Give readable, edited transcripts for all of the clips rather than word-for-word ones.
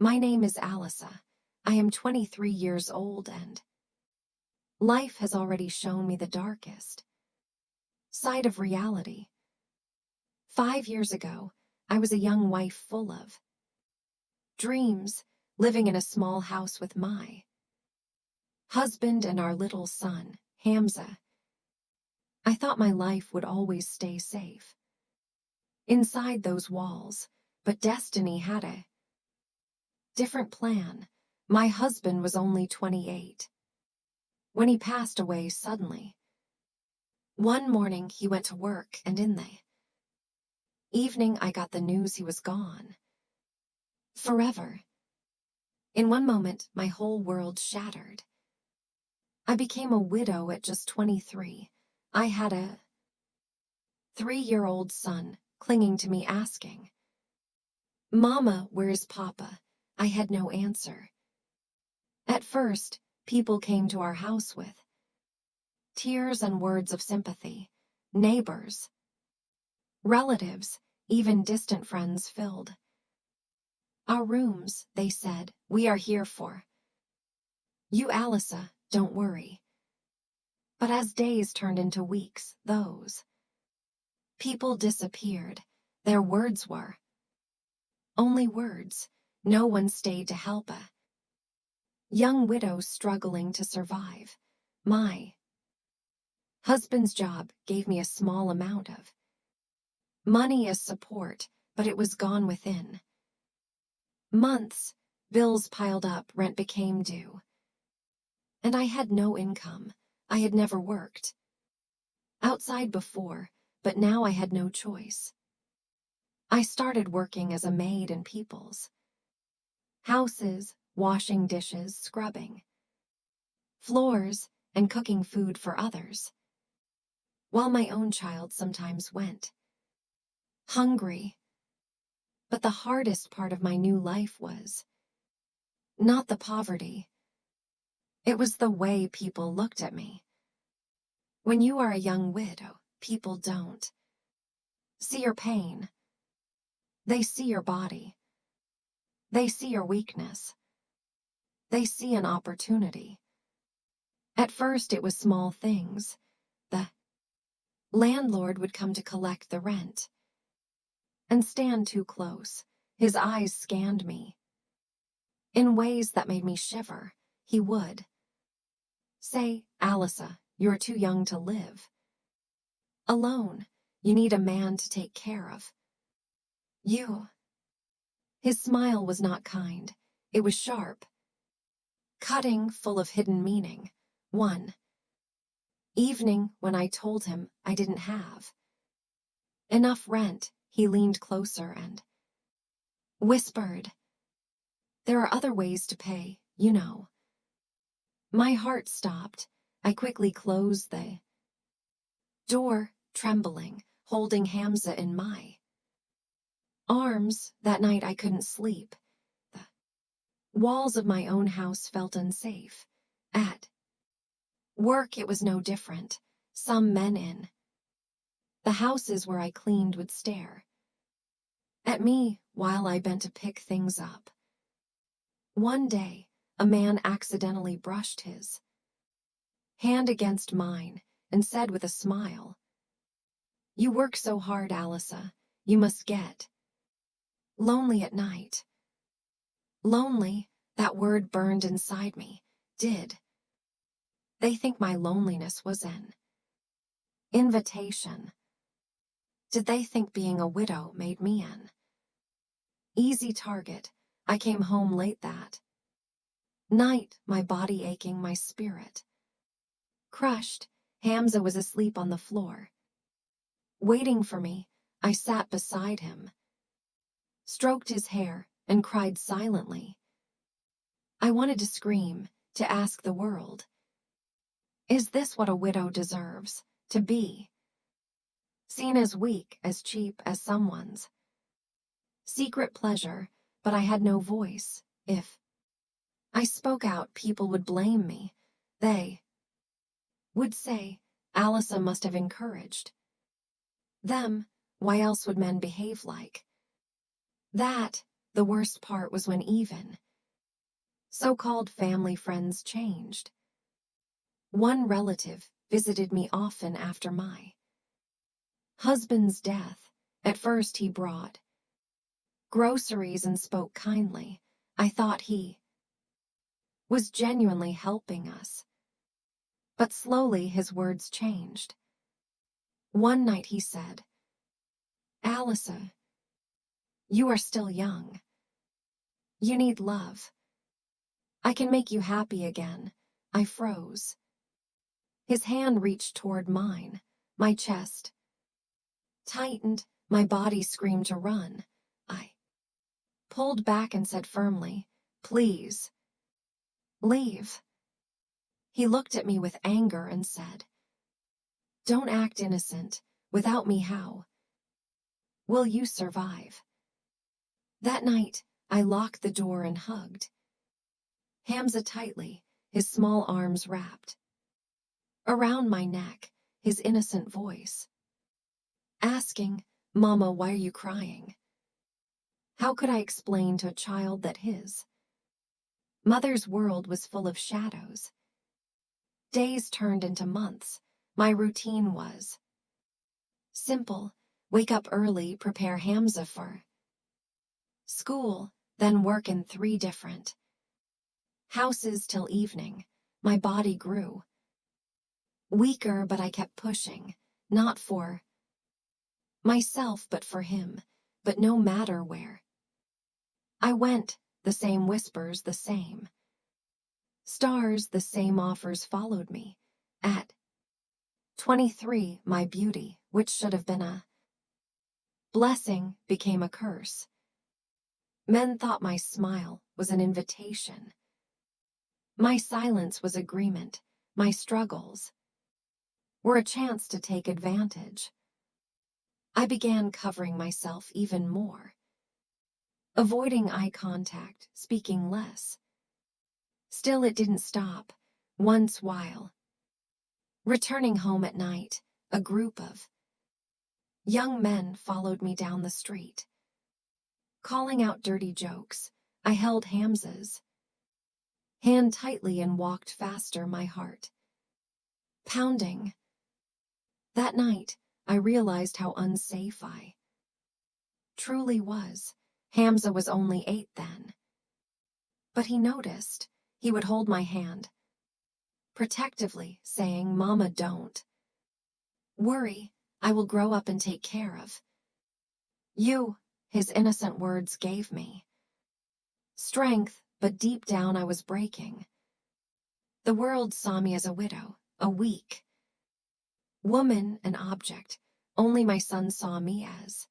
My name is Alisa. I am 23 years old and life has already shown me the darkest side of reality. 5 years ago, I was a young wife full of dreams, living in a small house with my husband and our little son, Hamza. I thought my life would always stay safe inside those walls, but destiny had a different plan. My husband was only 28 when he passed away suddenly. One morning he went to work, and in the evening I got the news he was gone forever. In one moment, my whole world shattered. I became a widow at just 23. I had a 3-year-old son clinging to me asking, "Mama, where is Papa?" I had no answer. At first, people came to our house with tears and words of sympathy. Neighbors, relatives, even distant friends filled our rooms. They said, "We are here for you, Alisa, don't worry." But as days turned into weeks, those people disappeared. Their words were only words. No one stayed to help a young widow struggling to survive. My husband's job gave me a small amount of money as support, but it was gone within months. Bills piled up, rent became due, and I had no income. I had never worked outside before, but now I had no choice. I started working as a maid in people's houses, washing dishes, scrubbing floors, and cooking food for others, while my own child sometimes went hungry. But the hardest part of my new life was not the poverty. It was the way people looked at me. When you are a young widow, people don't see your pain. They see your body. They see your weakness. They see an opportunity. At first, it was small things. The landlord would come to collect the rent and stand too close. His eyes scanned me in ways that made me shiver. He would say, "Alisa, you're too young to live alone. You need a man to take care of you." His smile was not kind. It was sharp, cutting, full of hidden meaning. One evening, when I told him I didn't have enough rent, he leaned closer and whispered, "There are other ways to pay, you know." My heart stopped. I quickly closed the door, trembling, holding Hamza in my arms. That night I couldn't sleep. The walls of my own house felt unsafe. At work it was no different. Some men in the houses where I cleaned would stare at me while I bent to pick things up. One day, a man accidentally brushed his hand against mine and said with a smile, "You work so hard, Alisa. You must get lonely at night." Lonely, that word burned inside me. Did they think my loneliness was an invitation? Did they think being a widow made me an easy target? I came home late that night, my body aching, my spirit crushed. Hamza was asleep on the floor, waiting for me. I sat beside him, stroked his hair, and cried silently. I wanted to scream, to ask the world, is this what a widow deserves? To be seen as weak, as cheap, as someone's secret pleasure? But I had no voice. If I spoke out, people would blame me. They would say, "Alisa must have encouraged them. Why else would men behave like that?" the worst part was when even so-called family friends changed. One relative visited me often after my husband's death. At first he brought groceries and spoke kindly. I thought he was genuinely helping us. But slowly his words changed. One night he said, "Alyssa, you are still young. You need love. I can make you happy again." I froze. His hand reached toward mine. My chest tightened, my body screamed to run. I pulled back and said firmly, "Please, leave." He looked at me with anger and said, "Don't act innocent. Without me, how will you survive?" That night, I locked the door and hugged Hamza tightly, his small arms wrapped around my neck, his innocent voice asking, "Mama, why are you crying?" How could I explain to a child that his mother's world was full of shadows? Days turned into months. My routine was simple: wake up early, prepare Hamza for school, then work in 3 different houses till evening. My body grew weaker, but I kept pushing, not for myself but for him. But no matter where I went, the same whispers, the same stars, the same offers followed me. At 23, my beauty, which should have been a blessing, became a curse. Men thought my smile was an invitation. My silence was agreement. My struggles were a chance to take advantage. I began covering myself even more, avoiding eye contact, speaking less. Still, it didn't stop. Once, while returning home at night, a group of young men followed me down the street, calling out dirty jokes. I held Hamza's hand tightly and walked faster, my heart pounding. That night, I realized how unsafe I truly was. Hamza was only 8 then. But he noticed. He would hold my hand protectively, saying, "Mama, don't worry. I will grow up and take care of you." His innocent words gave me strength, but deep down I was breaking. The world saw me as a widow, a weak woman, an object. Only my son saw me as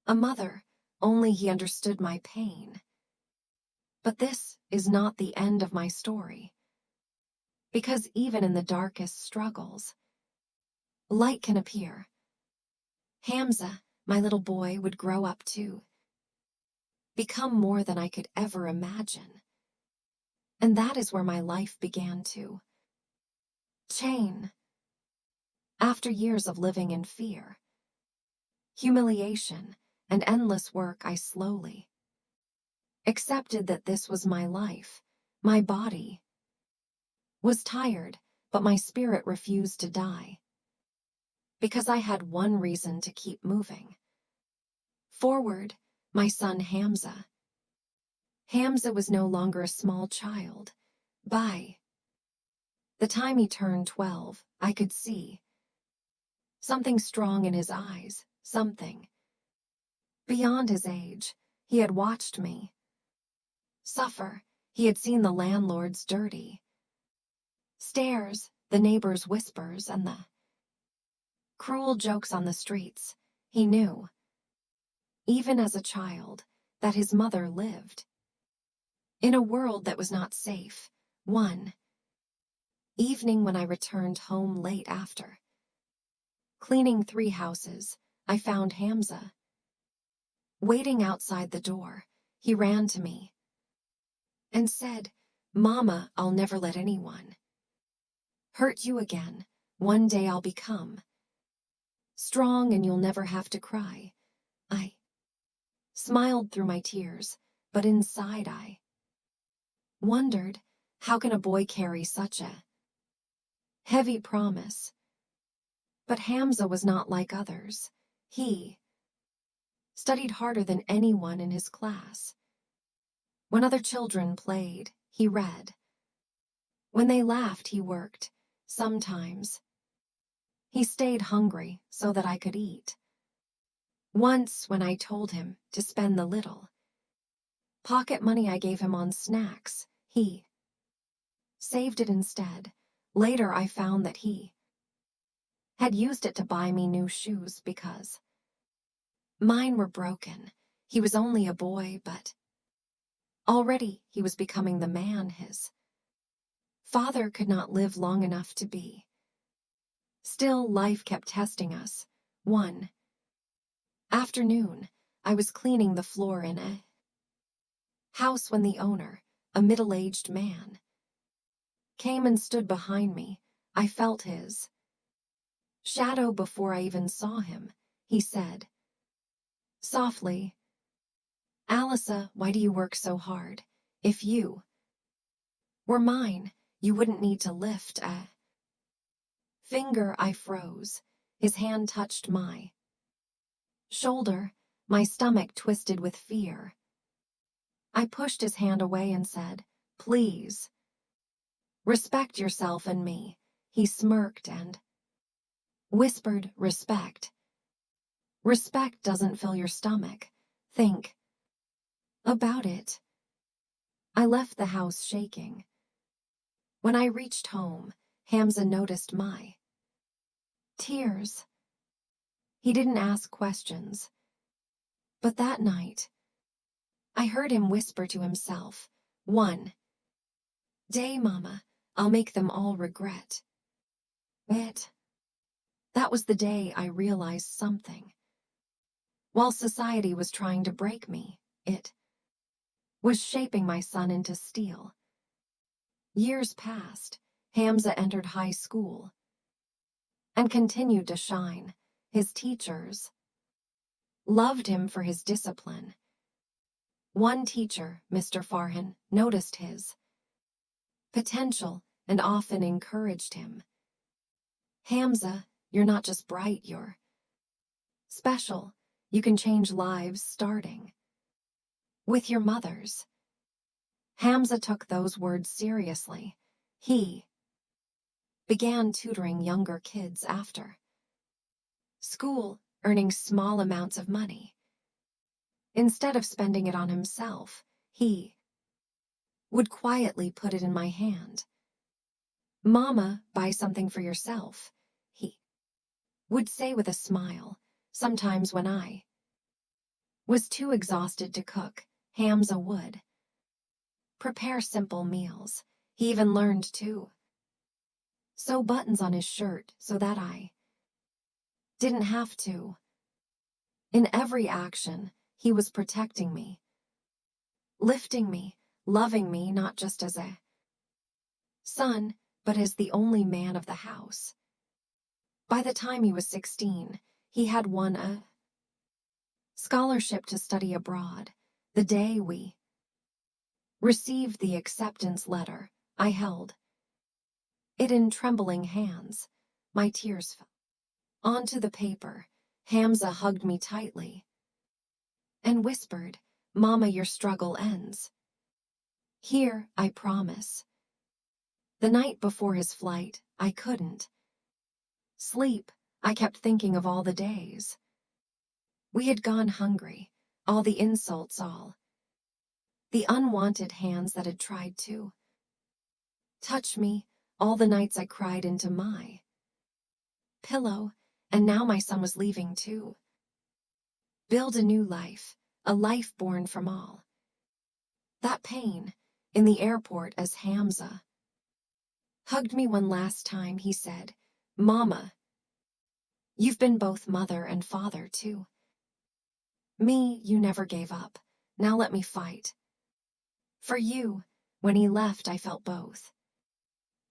a mother. Only he understood my pain. But this is not the end of my story. Because even in the darkest struggles, light can appear. Hamza, my little boy, would grow up to become more than I could ever imagine. And that is where my life began to change. After years of living in fear, humiliation, and endless work, I slowly accepted that this was my life. My body was tired, but my spirit refused to die. Because I had one reason to keep moving forward: my son Hamza. Hamza was no longer a small child. By the time he turned 12, I could see something strong in his eyes, something beyond his age. He had watched me suffer. He had seen the landlord's dirty stares, the neighbors' whispers, and the cruel jokes on the streets. He knew, even as a child, that his mother lived in a world that was not safe. One evening, when I returned home late after cleaning 3 houses, I found Hamza waiting outside the door. He ran to me and said, "Mama, I'll never let anyone hurt you again. One day I'll become strong and you'll never have to cry." I smiled through my tears, but inside I wondered, how can a boy carry such a heavy promise? But Hamza was not like others. He studied harder than anyone in his class. When other children played, he read. When they laughed, he worked. Sometimes he stayed hungry so that I could eat. Once, when I told him to spend the little pocket money I gave him on snacks, he saved it instead. Later, I found that he had used it to buy me new shoes because mine were broken. He was only a boy, but already he was becoming the man his father could not live long enough to be. Still, life kept testing us. One afternoon, I was cleaning the floor in a house when the owner, a middle-aged man, came and stood behind me. I felt his shadow before I even saw him. He said softly, "Alyssa, why do you work so hard? If you were mine, you wouldn't need to lift a finger." I froze. His hand touched my shoulder. My stomach twisted with fear. I pushed his hand away and said, "Please, respect yourself and me." He smirked and whispered, "Respect. Respect doesn't fill your stomach. Think about it." I left the house shaking. When I reached home, Hamza noticed my tears. He didn't ask questions. But that night, I heard him whisper to himself, "One day, Mama, I'll make them all regret it." That was the day I realized something. While society was trying to break me, it was shaping my son into steel. Years passed. Hamza entered high school and continued to shine. His teachers loved him for his discipline. One teacher, Mr. Farhan, noticed his potential and often encouraged him. "Hamza, you're not just bright, you're special. You can change lives starting with your mothers." Hamza took those words seriously. He began tutoring younger kids after school, earning small amounts of money. Instead of spending it on himself, he would quietly put it in my hand. "Mama, buy something for yourself," he would say with a smile. Sometimes when I was too exhausted to cook, Hamza would prepare simple meals. He even learned to sew buttons on his shirt so that I didn't have to. In every action, he was protecting me, lifting me, loving me not just as a son, but as the only man of the house. By the time he was 16, he had won a scholarship to study abroad. The day we received the acceptance letter, I held it in trembling hands. My tears fell onto the paper. Hamza hugged me tightly and whispered, "Mama, your struggle ends here, I promise." The night before his flight, I couldn't sleep. I kept thinking of all the days we had gone hungry, all the insults, all the unwanted hands that had tried to touch me, all the nights I cried into my pillow, and now my son was leaving to build a new life, a life born from all that pain. In the airport, as Hamza hugged me one last time, he said, "Mama, you've been both mother and father to me. You never gave up. Now let me fight for you." When he left, I felt both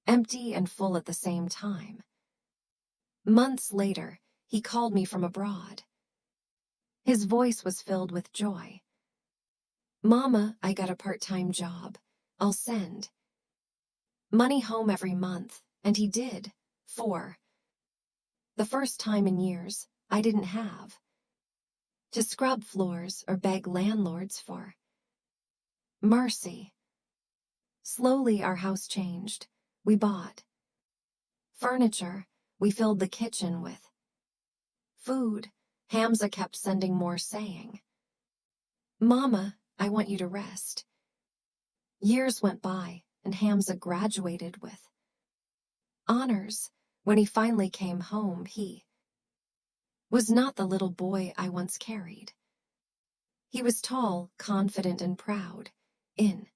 empty and full at the same time. Months later, he called me from abroad. His voice was filled with joy. Mama, I got a part-time job. I'll send money home every month, and he did. For the first time in years, I didn't have to scrub floors or beg landlords for mercy. Slowly our house changed. We bought furniture. We filled the kitchen with food. Hamza kept sending more, saying, Mama, I want you to rest. Years went by, and Hamza graduated with honors. When he finally came home, he was not the little boy I once carried. He was tall, confident, and proud. In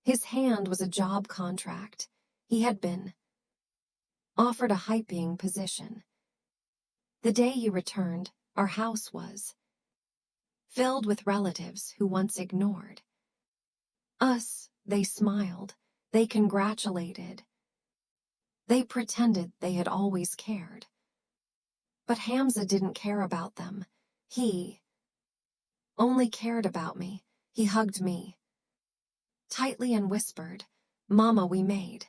his hand was a job contract. He had been offered a high-paying position. The day he returned, our house was filled with relatives who once ignored us. They smiled. They congratulated. They pretended they had always cared. But Hamza didn't care about them. He only cared about me. He hugged me tightly and whispered, Mama, we made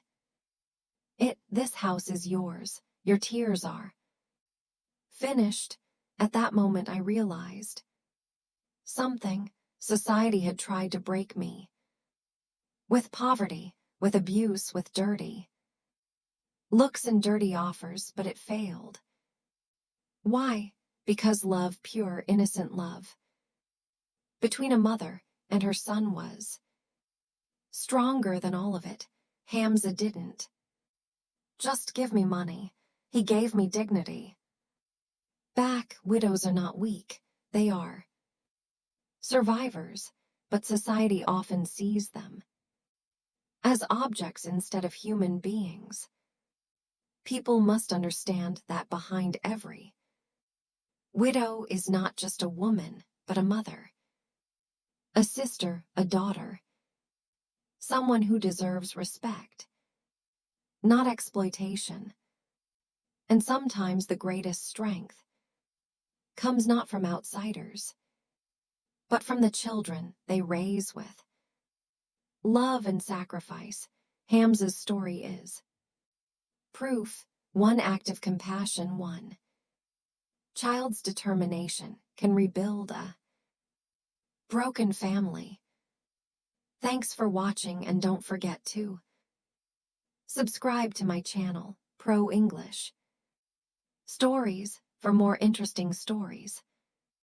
it. This house is yours. Your tears are finished. At that moment I realized something. Society had tried to break me. With poverty, with abuse, with dirty looks and dirty offers, but it failed. Why? Because love, pure, innocent love, between a mother and her son was stronger than all of it. Hamza didn't just give me money. He gave me dignity back. Widows are not weak. They are survivors, but society often sees them as objects instead of human beings. People must understand that behind every widow is not just a woman, but a mother, a sister, a daughter, someone who deserves respect, not exploitation. And sometimes the greatest strength comes not from outsiders, but from the children they raise with love and sacrifice. Hamza's story is proof. One act of compassion, one child's determination can rebuild a broken family. Thanks for watching, and don't forget to subscribe to my channel, Pro English Stories, for more interesting stories.